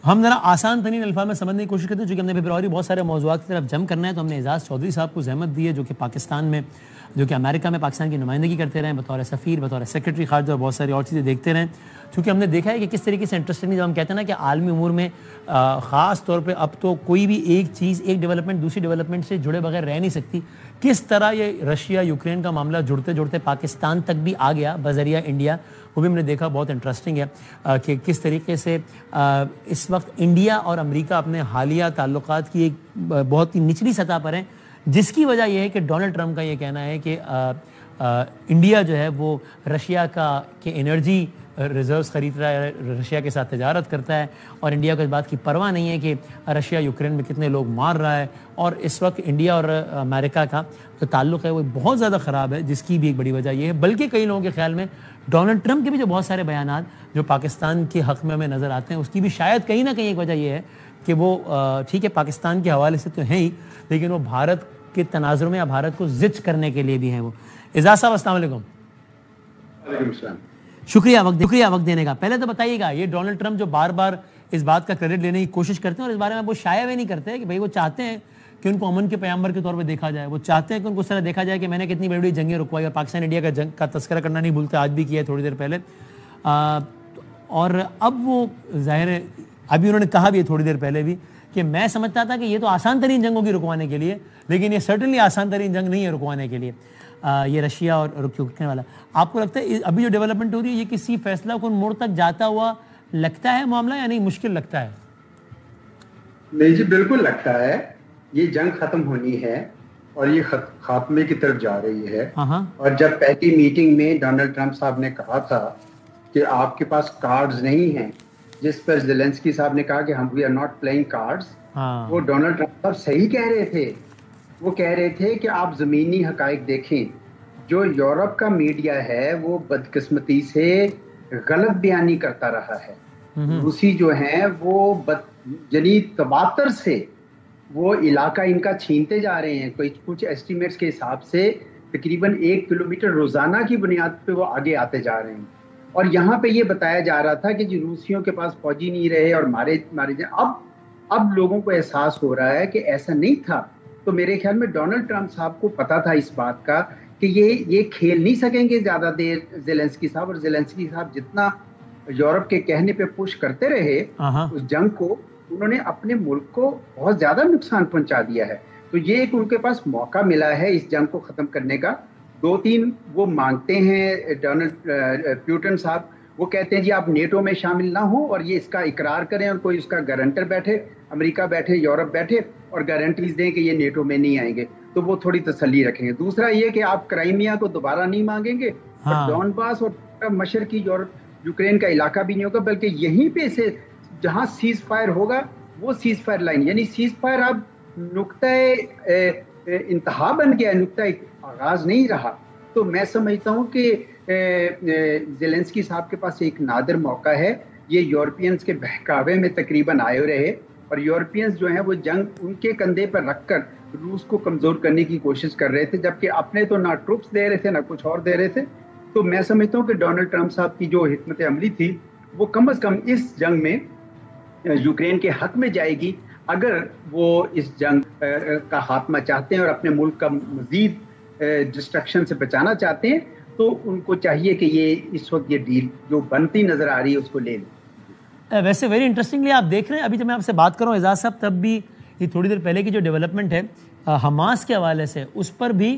ہم ذرا آسان ترین الفاظ میں سمجھنے کی کوشش کرتے ہیں، چونکہ ہم نے فبروری بہت سارے موضوعات کی طرف جم کرنا ہے، تو ہم نے اعجاز چودھری صاحب کو زحمت دی ہے، جو کہ پاکستان میں، جو کہ امریکہ میں پاکستان کی نمائندگی کرتے رہے ہیں بطور سفیر، بطور سیکرٹری خارجہ، اور بہت ساری اور چیزیں دیکھتے رہے ہیں. چونکہ ہم نے دیکھا ہے کہ کس طریقے سے انٹرسٹنگ، جب ہم کہتے ہیں نا کہ عالمی امور میں خاص طور پہ اب تو کوئی بھی ایک چیز، ایک ڈیولپمنٹ دوسری ڈیولپمنٹ سے جڑے بغیر رہ نہیں سکتی، کس طرح یہ رشیا یوکرین کا معاملہ جڑتے جڑتے پاکستان تک بھی آ گیا بذریعہ انڈیا، وہ بھی ہم نے دیکھا. بہت انٹرسٹنگ ہے کہ کس طریقے سے اس وقت انڈیا اور امریکہ اپنے حالیہ تعلقات کی ایک بہت ہی نچلی سطح پر ہیں، جس کی وجہ یہ ہے کہ ڈونلڈ ٹرمپ کا یہ کہنا ہے کہ انڈیا جو ہے وہ رشیا کے انرجی ریزروز خرید رہا ہے، رشیا کے ساتھ تجارت کرتا ہے، اور انڈیا کو اس بات کی پرواہ نہیں ہے کہ رشیا یوکرین میں کتنے لوگ مار رہا ہے. اور اس وقت انڈیا اور امریکہ کا جو تعلق ہے وہ بہت زیادہ خراب ہے، جس کی بھی ایک بڑی وجہ یہ ہے. بلکہ کئی لوگوں کے خیال میں ڈونلڈ ٹرمپ کے بھی جو بہت سارے بیانات جو پاکستان کے حق میں ہمیں نظر آتے ہیں، اس کی بھی شاید کہیں نہ کہیں ایک وجہ یہ ہے کہ وہ ٹھیک ہے پاکستان کے حوالے سے تو ہیں ہی، لیکن وہ بھارت کے تناظر میں یا بھارت کو زچ کرنے کے لیے بھی ہیں. وہ اعجاز صاحب السلام علیکم. وعلیکم السلام. شکریہ وقت دینے کا. پہلے تو بتائیے گا، یہ ڈونلڈ ٹرمپ جو بار بار اس بات کا کریڈٹ لینے کی کوشش کرتے ہیں اور اس بارے میں وہ شائع بھی نہیں کرتے کہ بھئی وہ چاہتے ہیں کہ ان کو امن کے پیامبر کے طور پہ دیکھا جائے، وہ چاہتے ہیں کہ ان کو اس طرح دیکھا جائے کہ میں نے کتنی بڑی بڑی جنگیں رکوائی، اور پاکستان انڈیا کا جنگ کا تذکرہ کرنا نہیں بھولتے، آج بھی کیا ہے تھوڑی دیر پہلے. اور اب وہ ظاہر ہے ابھی انہوں نے کہا بھی ہے تھوڑی دیر پہلے بھی کہ میں سمجھتا تھا کہ یہ تو آسان ترین جنگ ہوگی رکوانے کے لیے، لیکن یہ سرٹنلی آسان ترین جنگ نہیں ہے رکوانے کے لیے، یہ رشیا اور یوکرین والا. آپ کو لگتا ہے ابھی جو ڈیولپمنٹ ہو رہی ہے یہ کسی فیصلہ کن موڑ تک جاتا ہوا لگتا ہے معاملہ، یا نہیں مشکل لگتا ہے؟ نہیں جی، بالکل لگتا ہے یہ جنگ ختم ہونی ہے اور یہ خاتمے کی طرف جا رہی ہے. اور جب پہلی میٹنگ میں ڈونلڈ ٹرمپ صاحب نے کہا تھا کہ آپ کے پاس کارڈز نہیں ہیں، جس پر زیلنسکی صاحب نے کہا کہ ہم we are not playing cards, وہ ڈونلڈ ٹرمپ صاحب صحیح کہہ رہے تھے. وہ کہہ رہے تھے کہ آپ زمینی حقائق دیکھیں، جو یورپ کا میڈیا ہے وہ بدقسمتی سے غلط بیانی کرتا رہا ہے. روسی جو ہیں وہ یعنی تواتر سے وہ علاقہ ان کا چھینتے جا رہے ہیں. کچھ ایسٹیمیٹس کے حساب سے تقریباً 1 کلومیٹر روزانہ کی بنیاد پہ وہ آگے آتے جا رہے ہیں. اور یہاں پہ یہ بتایا جا رہا تھا کہ جو روسیوں کے پاس فوجی نہیں رہے اور مارے اب لوگوں کو احساس ہو رہا ہے کہ ایسا نہیں تھا. تو میرے خیال میں ڈونلڈ ٹرمپ صاحب کو پتا تھا اس بات کا کہ یہ کھیل نہیں سکیں گے زیادہ دیر زیلنسکی صاحب، اور زیلنسکی صاحب جتنا یورپ کے کہنے پہ پش کرتے رہے اس جنگ کو، انہوں نے اپنے ملک کو بہت زیادہ نقصان پہنچا دیا ہے. تو یہ ایک ان کے پاس موقع ملا ہے اس جنگ کو ختم کرنے کا. 2-3 وہ مانگتے ہیں ڈونلڈ پیوٹن صاحب، وہ کہتے ہیں جی آپ نیٹو میں شامل نہ ہوں اور یہ اس کا اقرار کریں اور کوئی اس کا گارنٹر بیٹھے، امریکہ بیٹھے، یورپ بیٹھے اور گارنٹیز دیں کہ یہ نیٹو میں نہیں آئیں گے، تو وہ تھوڑی تسلی رکھیں گے. دوسرا یہ کہ آپ کرائمیا کو دوبارہ نہیں مانگیں گے، اور ڈون باس اور مشرقی یوکرین کا علاقہ بھی نہیں ہوگا، بلکہ یہیں پہ سے جہاں سیز فائر ہوگا وہ سیز فائر لائن، یعنی سیز فائر اب نقطۂ انتہا بن گیا ہے، نقطۂ آغاز نہیں رہا. تو میں سمجھتا ہوں کہ زیلنسکی صاحب کے پاس ایک نادر موقع ہے. یہ یورپینز کے بہکاوے میں تقریباً آئے رہے، اور یورپینز جو ہیں وہ جنگ ان کے کندھے پر رکھ کر روس کو کمزور کرنے کی کوشش کر رہے تھے، جبکہ اپنے تو نہ ٹروپس دے رہے تھے نہ کچھ اور دے رہے تھے. تو میں سمجھتا ہوں کہ ڈونلڈ ٹرمپ صاحب کی جو حکمت عملی تھی وہ کم از کم اس جنگ میں یوکرین کے حق میں جائے گی. اگر وہ اس جنگ کا خاتمہ چاہتے ہیں اور اپنے ملک کا مزید ڈسٹرکشن سے بچانا چاہتے ہیں، تو ان کو چاہیے کہ یہ اس وقت یہ ڈیل جو بنتی نظر آ رہی ہے اس کو لے لیں. ویسے ویری انٹرسٹنگلی آپ دیکھ رہے ہیں ابھی جب میں آپ سے بات کروں اعجاز صاحب، تب بھی یہ تھوڑی دیر پہلے کی جو ڈیولپمنٹ ہے حماس کے حوالے سے، اس پر بھی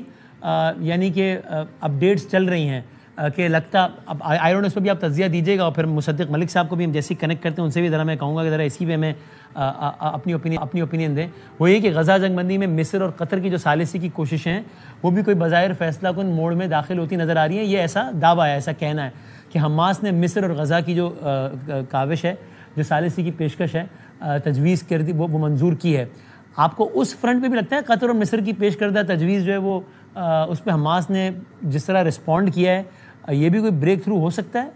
یعنی کہ اپڈیٹس چل رہی ہیں کہ لگتا اب آئی ڈونٹ نو، اس پہ بھی آپ تجزیہ دیجیے گا، اور پھر مصدق ملک صاحب کو بھی ہم جیسے کنیکٹ کرتے ہیں ان سے بھی ذرا میں کہوں گا کہ ذرا اسی پہ میں اپنی اوپینین دیں. وہ یہ کہ غزہ جنگ بندی میں مصر اور قطر کی جو ثالثی کی کوششیں ہیں وہ بھی کوئی بظاہر فیصلہ کن موڑ میں داخل ہوتی نظر آ رہی ہیں. یہ ایسا دعویٰ ہے، ایسا کہنا ہے کہ حماس نے مصر اور غزہ کی جو کاوش ہے، جو ثالثی کی پیشکش ہے، تجویز کر دی، وہ منظور کی ہے. آپ کو اس فرنٹ پہ بھی لگتا ہے قطر اور مصر کی پیش کردہ تجویز جو ہے وہ اس پہ حماس نے جس طرح رسپونڈ کیا ہے، یہ بھی کوئی بریک تھرو ہو سکتا ہے؟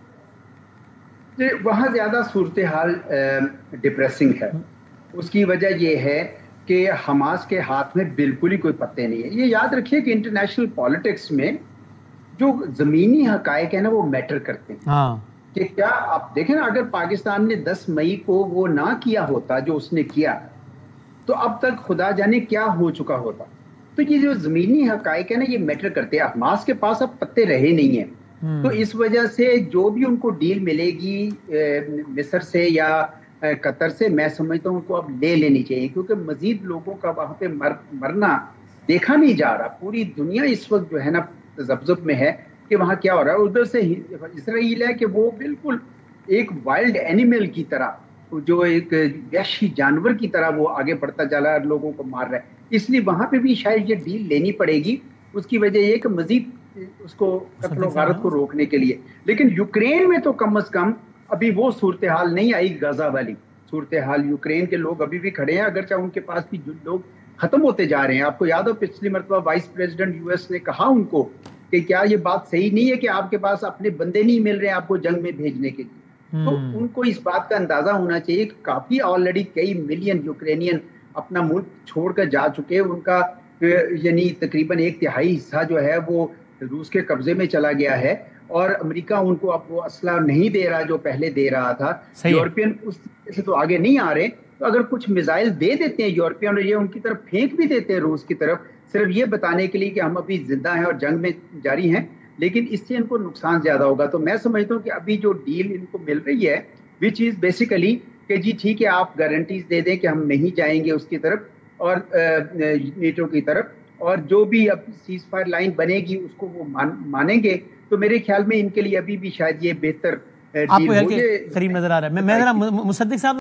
وہاں زیادہ صورتحال ڈپریسنگ ہے. اس کی وجہ یہ ہے کہ حماس کے ہاتھ میں بالکل ہی کوئی پتے نہیں ہے. یہ یاد رکھیے کہ انٹرنیشنل پالیٹکس میں جو زمینی حقائق ہیں نا وہ میٹر کرتے ہیں. کہ کیا آپ دیکھیں نا، اگر پاکستان نے 10 مئی کو وہ نہ کیا ہوتا جو اس نے کیا، تو اب تک خدا جانے کیا ہو چکا ہوتا. تو یہ جو زمینی حقائق ہے نا، یہ میٹر کرتے ہیں. حماس کے پاس اب پتے رہے نہیں ہیں، تو اس وجہ سے جو بھی ان کو ڈیل ملے گی مصر سے یا قطر سے، میں سمجھتا ہوں ان کو اب لے لینی چاہیے، کیونکہ مزید لوگوں کا وہاں پہ مرنا دیکھا نہیں جا رہا. پوری دنیا اس وقت جو ہے نا تذبذب میں ہے کہ وہاں کیا ہو رہا ہے. ادھر سے اسرائیل ہے کہ وہ بالکل ایک وائلڈ اینیمل کی طرح، جو ایک وحشی جانور کی طرح وہ آگے بڑھتا جا رہا ہے اور لوگوں کو مار رہا ہے. اس لیے وہاں پہ بھی شاید یہ ڈیل لینی پڑے گی. اس کی وجہ یہ کہ مزید اس کو قتل و غارت کو روکنے کے لیے. لیکن یوکرین میں تو کم از کم ابھی وہ صورتحال نہیں آئی، غزہ والی صورتحال. یوکرین کے لوگ ابھی بھی کھڑے ہیں، اگرچہ ان کے پاس بھی لوگ ختم ہوتے جا رہے ہیں. آپ کو یاد ہو پچھلی مرتبہ وائس پریزیڈنٹ یو ایس نے کہا ان کو کہ کیا یہ بات صحیح نہیں ہے کہ آپ کے پاس اپنے بندے نہیں مل رہے ہیں آپ کو جنگ میں بھیجنے کے لیے. تو ان کو اس بات کا اندازہ ہونا چاہیے کہ کافی آلریڈی کئی ملین یوکرینین اپنا ملک چھوڑ کر جا چکے. ان کا یعنی تقریباً 1/3 حصہ جو ہے وہ روس کے قبضے میں چلا گیا ہے، اور امریکہ ان کو اب وہ اسلحہ نہیں دے رہا جو پہلے دے رہا تھا. یورپین اس سے تو آگے نہیں آ رہے. تو اگر کچھ میزائل دے دیتے ہیں یورپین اور یہ ان کی طرف پھینک بھی دیتے ہیں روس کی طرف، صرف یہ بتانے کے لیے کہ ہم ابھی زندہ ہیں اور جنگ میں جاری ہیں، لیکن اس سے ان کو نقصان زیادہ ہوگا. تو میں سمجھتا ہوں کہ ابھی جو ڈیل ان کو مل رہی ہے وچ از بیسیکلی کہ جی ٹھیک ہے آپ گارنٹیز دے دیں کہ ہم نہیں جائیں گے اس کی طرف اور نیٹو کی طرف، اور جو بھی اب سیز فائر لائن بنے گی اس کو وہ مانیں گے. تو میرے خیال میں ان کے لیے ابھی بھی شاید یہ بہتر آپ کو قریب نظر آ رہا ہے. میں ذرا مصدق صاحب